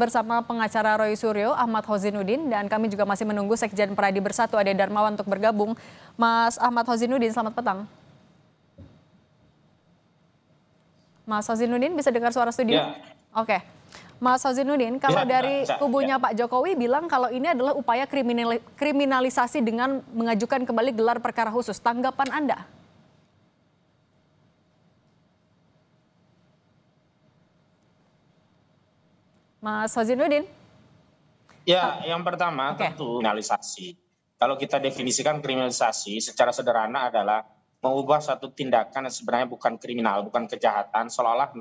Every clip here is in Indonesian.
bersama pengacara Roy Suryo, Ahmad Hozinuddin, dan kami juga masih menunggu Sekjen Peradi Bersatu Ade Darmawan untuk bergabung. Mas Ahmad Hozinuddin, selamat petang. Mas Hozinuddin, bisa dengar suara studio? Ya. Oke. Mas Hozinuddin, kalau dari kubunya Pak Jokowi bilang kalau ini adalah upaya kriminalisasi dengan mengajukan kembali gelar perkara khusus. Tanggapan Anda? Mas Hozinuddin? Ya, yang pertama tentu kriminalisasi. Kalau kita definisikan kriminalisasi secara sederhana adalah mengubah satu tindakan yang sebenarnya bukan kriminal, bukan kejahatan, seolah-olah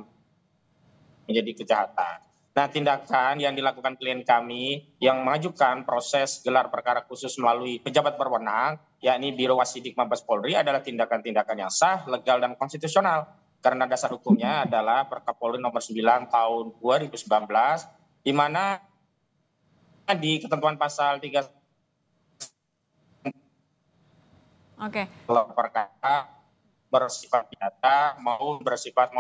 menjadi kejahatan. Nah, tindakan yang dilakukan klien kami yang mengajukan proses gelar perkara khusus melalui pejabat berwenang, yakni Biro Wasidik Mabes Polri, adalah tindakan-tindakan yang sah, legal, dan konstitusional. Karena dasar hukumnya adalah Perkapolri nomor 9 tahun 2019, di mana di ketentuan pasal 3 perkara bersifat pidana maupun bersifat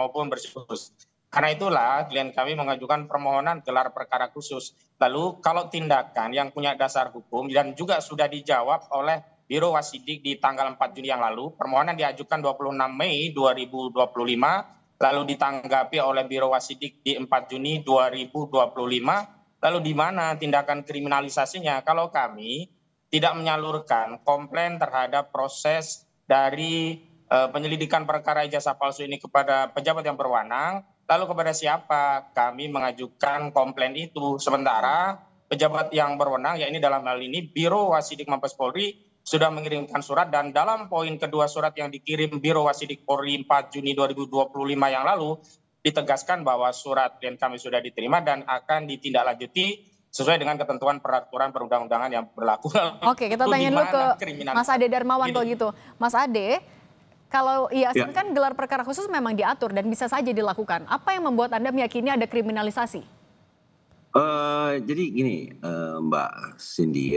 khusus. Karena itulah klien kami mengajukan permohonan gelar perkara khusus. Lalu kalau tindakan yang punya dasar hukum dan juga sudah dijawab oleh Biro Wasidik di tanggal 4 Juni yang lalu, permohonan diajukan 26 Mei 2025, lalu ditanggapi oleh Biro Wasidik di 4 Juni 2025, lalu di mana tindakan kriminalisasinya? Kalau kami tidak menyalurkan komplain terhadap proses dari penyelidikan perkara ijazah palsu ini kepada pejabat yang berwenang, lalu kepada siapa kami mengajukan komplain itu? Sementara pejabat yang berwenang, yakni dalam hal ini Biro Wasidik Mabes Polri, sudah mengirimkan surat, dan dalam poin kedua surat yang dikirim Biro Wasidik Polri 4 Juni 2025 yang lalu, ditegaskan bahwa surat klien kami sudah diterima dan akan ditindaklanjuti sesuai dengan ketentuan peraturan perundang-undangan yang berlaku. Oke, kita tanya dulu ke Mas Ade Darmawan kalau gitu. Mas Ade, kalau kan gelar perkara khusus memang diatur dan bisa saja dilakukan. Apa yang membuat Anda meyakini ada kriminalisasi? Jadi gini, Mbak Cindy,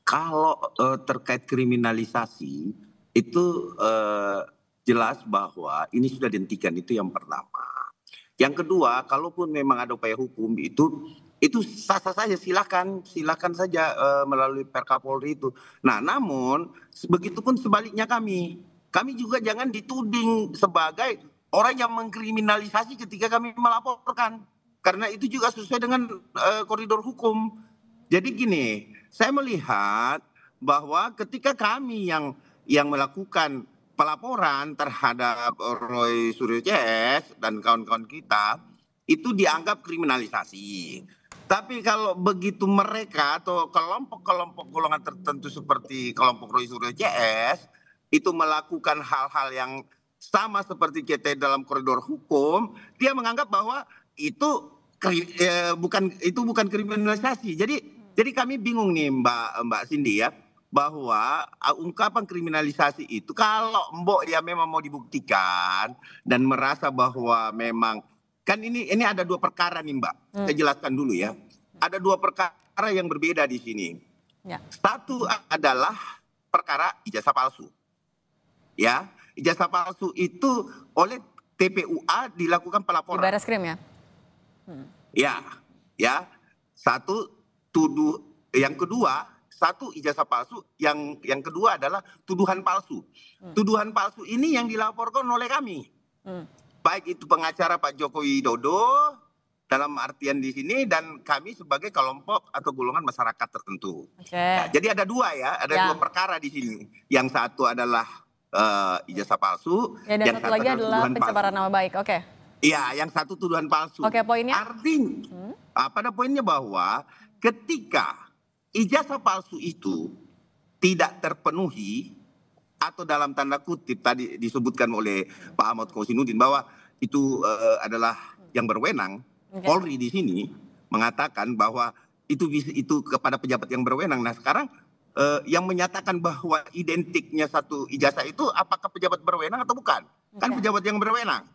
kalau terkait kriminalisasi itu jelas bahwa ini sudah dihentikan, itu yang pertama. Yang kedua, kalaupun memang ada upaya hukum itu sah-sah saja, silakan saja melalui Perkapolri itu. Nah, namun begitupun sebaliknya kami juga jangan dituding sebagai orang yang mengkriminalisasi ketika kami melaporkan, karena itu juga sesuai dengan koridor hukum. Jadi gini, saya melihat bahwa ketika kami yang melakukan pelaporan terhadap Roy Suryo CS dan kawan-kawan kita itu dianggap kriminalisasi. Tapi kalau begitu mereka atau kelompok-kelompok golongan tertentu seperti kelompok Roy Suryo CS itu melakukan hal-hal yang sama seperti kita dalam koridor hukum, dia menganggap bahwa itu bukan kriminalisasi. Jadi kami bingung nih Mbak Cindy ya, bahwa ungkapan kriminalisasi itu kalau Mbok ya memang mau dibuktikan dan merasa bahwa memang kan ini ada dua perkara nih Mbak. Saya jelaskan dulu ya. Ada dua perkara yang berbeda di sini. Ya. Satu adalah perkara ijazah palsu. Ya, ijazah palsu itu oleh TPUA dilakukan pelaporan. Di Barreskrim ya. Ya. Satu yang kedua, satu ijazah palsu, yang kedua adalah tuduhan palsu. Tuduhan palsu ini yang dilaporkan oleh kami. Baik itu pengacara Pak Joko Widodo dalam artian di sini dan kami sebagai kelompok atau golongan masyarakat tertentu. Nah, jadi ada dua ya, dua perkara di sini. Yang satu adalah ijazah palsu, dan yang satu lagi adalah pencemaran nama baik. Iya, yang satu tuduhan palsu. Poinnya? Artinya, pada poinnya bahwa ketika ijazah palsu itu tidak terpenuhi atau dalam tanda kutip tadi disebutkan oleh Pak Ahmad Hozinuddin bahwa itu adalah yang berwenang, Polri di sini mengatakan bahwa itu kepada pejabat yang berwenang. Nah sekarang yang menyatakan bahwa identiknya satu ijazah itu apakah pejabat berwenang atau bukan? Kan pejabat yang berwenang.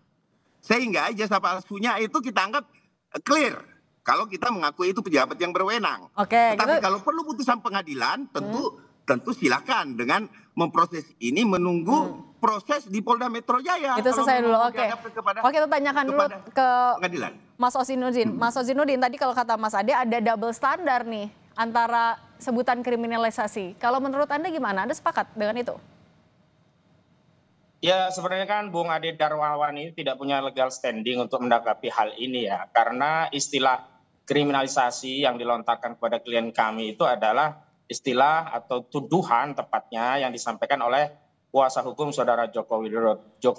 Sehingga ijazah palsunya itu kita anggap clear kalau kita mengakui itu pejabat yang berwenang. Tetapi kalau perlu putusan pengadilan tentu silakan dengan memproses ini menunggu proses di Polda Metro Jaya. Itu selesai dulu. Oke, kita tanyakan dulu ke pengadilan. Mas Ozinuddin, tadi kalau kata Mas Ade ada double standar nih antara sebutan kriminalisasi. Kalau menurut Anda gimana? Anda sepakat dengan itu? Ya sebenarnya kan Bung Ade Darmawan ini tidak punya legal standing untuk menanggapi hal ini ya. Karena istilah kriminalisasi yang dilontarkan kepada klien kami itu adalah istilah atau tuduhan tepatnya yang disampaikan oleh kuasa hukum saudara Joko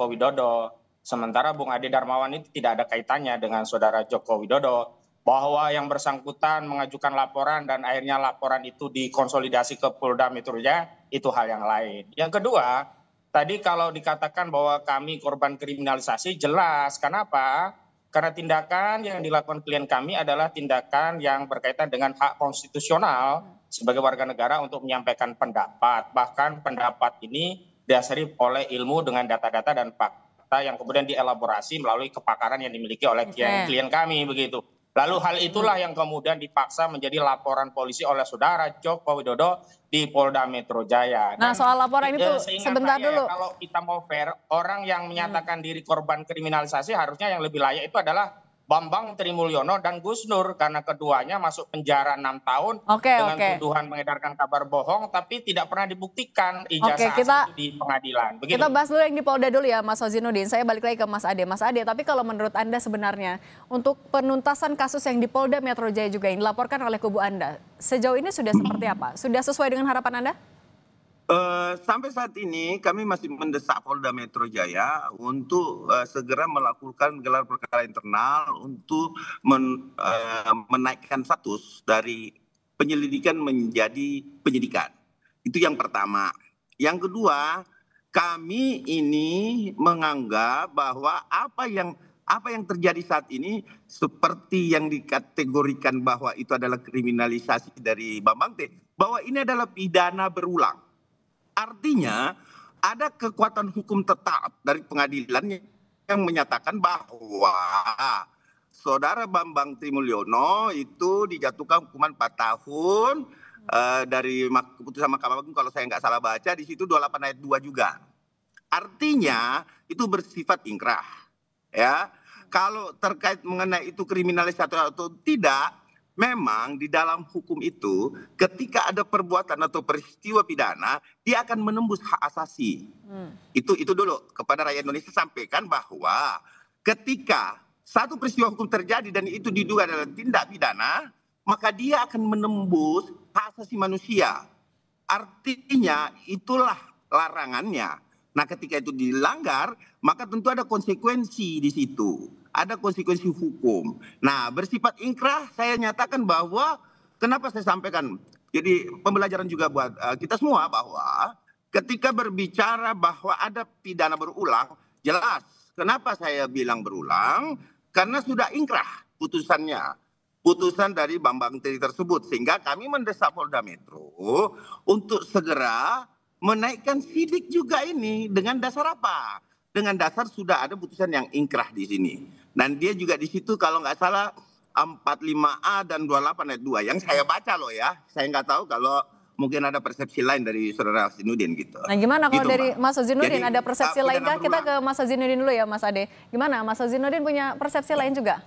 Widodo. Sementara Bung Ade Darmawan itu tidak ada kaitannya dengan saudara Joko Widodo. Bahwa yang bersangkutan mengajukan laporan dan akhirnya laporan itu dikonsolidasi ke Polda Metro Jaya, itu hal yang lain. Yang kedua, tadi kalau dikatakan bahwa kami korban kriminalisasi, jelas. Kenapa? Karena tindakan yang dilakukan klien kami adalah tindakan yang berkaitan dengan hak konstitusional sebagai warga negara untuk menyampaikan pendapat. Bahkan pendapat ini didasari oleh ilmu dengan data-data dan fakta yang kemudian dielaborasi melalui kepakaran yang dimiliki oleh klien kami begitu. Lalu hal itulah yang kemudian dipaksa menjadi laporan polisi oleh saudara Joko Widodo di Polda Metro Jaya. Nah, soal laporan itu sebentar dulu. Ya, kalau kita mau fair, orang yang menyatakan diri korban kriminalisasi harusnya yang lebih layak itu adalah Bambang Trimulyono dan Gus Nur, karena keduanya masuk penjara 6 tahun dengan tuduhan mengedarkan kabar bohong tapi tidak pernah dibuktikan ijazah asli di pengadilan. Begitu. Kita bahas dulu yang di Polda dulu ya Mas Ozinuddin. Saya balik lagi ke Mas Ade. Mas Ade, tapi kalau menurut Anda sebenarnya untuk penuntasan kasus yang di Polda Metro Jaya juga yang dilaporkan oleh kubu Anda, sejauh ini sudah seperti apa? Sudah sesuai dengan harapan Anda? Sampai saat ini kami masih mendesak Polda Metro Jaya untuk segera melakukan gelar perkara internal untuk menaikkan status dari penyelidikan menjadi penyidikan. Itu yang pertama. Yang kedua, kami ini menganggap bahwa apa yang terjadi saat ini seperti yang dikategorikan bahwa itu adalah kriminalisasi dari Bambang T, bahwa ini adalah pidana berulang. Artinya ada kekuatan hukum tetap dari pengadilan yang menyatakan bahwa saudara Bambang Trimulyono itu dijatuhkan hukuman 4 tahun dari keputusan Mahkamah Agung, kalau saya nggak salah baca di situ 28 ayat 2 juga. Artinya itu bersifat ingkrah. Ya, kalau terkait mengenai itu kriminalisasi atau tidak, memang di dalam hukum itu ketika ada perbuatan atau peristiwa pidana, dia akan menembus hak asasi. Itu dulu kepada rakyat Indonesia sampaikan bahwa ketika satu peristiwa hukum terjadi dan itu diduga adalah tindak pidana, maka dia akan menembus hak asasi manusia. Artinya itulah larangannya. Nah, ketika itu dilanggar, maka tentu ada konsekuensi di situ. Ada konsekuensi hukum. Nah, bersifat ingkrah saya nyatakan bahwa kenapa saya sampaikan. Jadi pembelajaran juga buat kita semua bahwa ketika berbicara bahwa ada pidana berulang, jelas. Kenapa saya bilang berulang? Karena sudah ingkrah putusannya. Putusan dari Bambang Tri tersebut. Sehingga kami mendesak Polda Metro untuk segera menaikkan sidik juga ini dengan dasar apa? Dengan dasar sudah ada putusan yang ingkrah di sini. Dan dia juga di situ kalau nggak salah 45A dan 28 ayat 2 yang saya baca loh ya. Saya nggak tahu kalau mungkin ada persepsi lain dari saudara Ozinuddin gitu. Nah gimana kalau gitu, dari Mas Ozinuddin ada persepsi lain kah? Kita ke Mas Ozinuddin dulu ya Mas Ade. Gimana Mas Ozinuddin punya persepsi lain juga?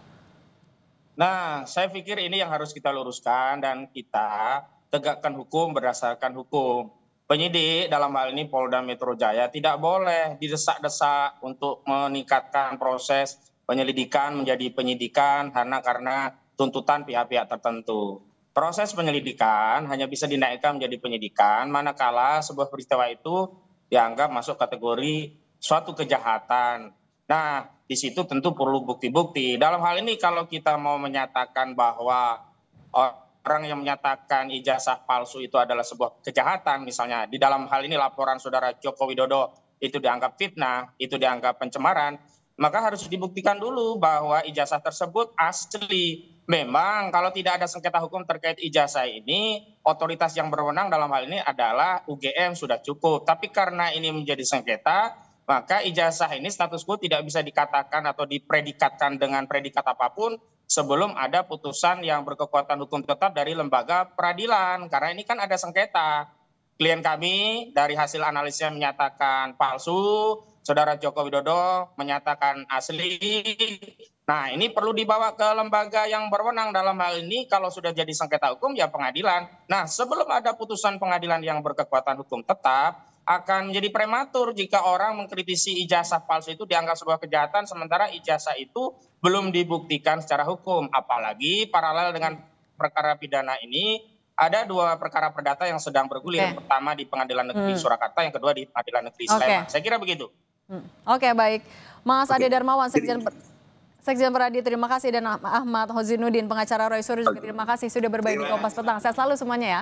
Nah saya pikir ini yang harus kita luruskan dan kita tegakkan hukum berdasarkan hukum. Penyidik dalam hal ini Polda Metro Jaya tidak boleh didesak-desak untuk meningkatkan proses penyelidikan menjadi penyidikan karena tuntutan pihak-pihak tertentu. Proses penyelidikan hanya bisa dinaikkan menjadi penyidikan manakala sebuah peristiwa itu dianggap masuk kategori suatu kejahatan. Nah, di situ tentu perlu bukti-bukti. Dalam hal ini kalau kita mau menyatakan bahwa orang yang menyatakan ijazah palsu itu adalah sebuah kejahatan, misalnya di dalam hal ini laporan saudara Joko Widodo itu dianggap fitnah, itu dianggap pencemaran, maka harus dibuktikan dulu bahwa ijazah tersebut asli. Memang kalau tidak ada sengketa hukum terkait ijazah ini, otoritas yang berwenang dalam hal ini adalah UGM sudah cukup. Tapi karena ini menjadi sengketa, maka ijazah ini status quo tidak bisa dikatakan atau dipredikatkan dengan predikat apapun sebelum ada putusan yang berkekuatan hukum tetap dari lembaga peradilan. Karena ini kan ada sengketa. Klien kami dari hasil analisnya menyatakan palsu, Saudara Joko Widodo menyatakan asli. Nah, ini perlu dibawa ke lembaga yang berwenang dalam hal ini. Kalau sudah jadi sengketa hukum, ya pengadilan. Nah, sebelum ada putusan pengadilan yang berkekuatan hukum tetap, akan menjadi prematur jika orang mengkritisi ijazah palsu itu dianggap sebuah kejahatan, sementara ijazah itu belum dibuktikan secara hukum. Apalagi paralel dengan perkara pidana ini, ada 2 perkara perdata yang sedang bergulir. Pertama di Pengadilan Negeri Surakarta, yang kedua di Pengadilan Negeri Sleman. Saya kira begitu. Oke, baik. Mas Ade Darmawan, Sekjen Peradi, terima kasih. Dan Ahmad Hozinuddin, pengacara Roy Suryo juga terima kasih sudah berbagi di Kompas Petang. Sehat selalu semuanya ya.